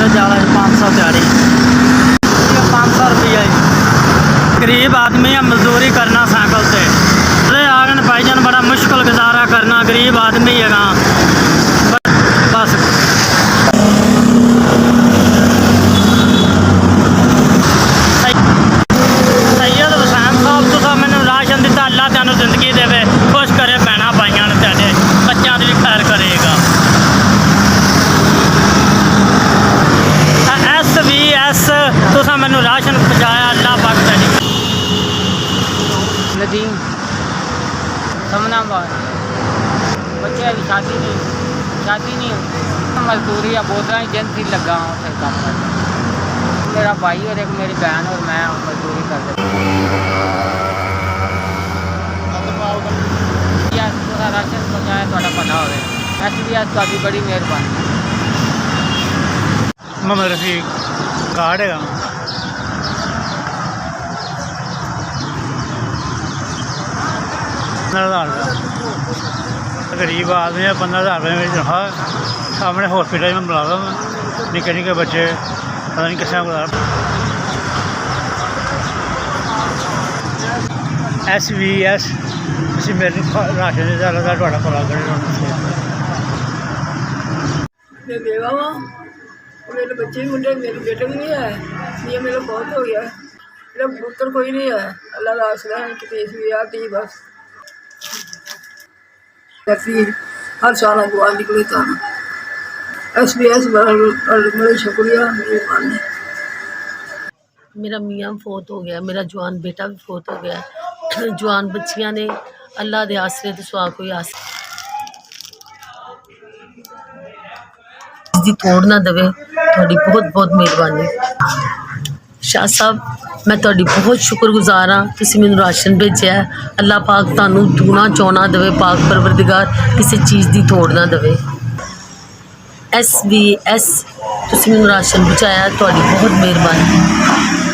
मेरे जाल 500 दिहाड़ी 500 रुपया जी। गरीब आदमी है, मजदूरी करना साइकिल से अरे आगन भाईजान, बड़ा मुश्किल गुजारा करना, गरीब आदमी है ना बस। सैयद हुसैन साहब तुसा मैंने राशन दिता, अल्लाह तेन जिंदगी देवे, खुश करे भैन भाइयों ने, तेरे बच्चों की भी खैर करेगा। SVS तुसा मैनू राशन पहुँचाया, अल्लाह पाक तेरी। नदीम समनाबाद बच्चे की शादी नहीं मजदूरी या बोतल एजेंसी लगा हूँ फिर काम कर। मेरा भाई और एक मेरी बहन और मैं मजदूरी कर थोड़ा राशन पहुँचाया थोड़ा पता हो गया। SVS काफ़ी बड़ी मेहरबानी। मोहम्मद रफीक कार्ड है 15,000 रुपये, गरीब आदमी है। 15,000 रुपये मेरी तनख्वाह, सामने हॉस्पिटल में बुला रहा हूँ, निके निके बच्चे पता नहीं किसने बुला। SVS तुम मेरे राशन से ज़्यादा थोड़ा भला करे। मैं बेवा वा, मेरे बच्चे भी मुंडे, मेरे बेटे भी नहीं है, ये मेरा बहुत हो गया। मेरा पुत्र कोई नहीं है, अल्लाह का आसरा है कि SVS दी बस करती हर साल दुआ निकले ताना। SVS बड़ा शुक्रिया, मेहरबानी। मेरा मियाँ फौत हो गया, मेरा जवान बेटा भी फौत हो गया, जवान बच्चियाँ ने अल्लाह दे आसरे तो सुआ कोई आस दी तोड़ ना दवे। थोड़ी बहुत बहुत मेहरबानी शाह साहब, मैं थोड़ी बहुत शुक्रगुजार हाँ, तुसीं मैनूं राशन भेजा है। अल्लाह पाक तुहानूं दूना चौना देवे, पाक परवरदिगार किसी चीज़ की तोड़ ना देवे। SVS तुसीं मैनूं राशन पहुँचाया, थोड़ी बहुत मेहरबानी।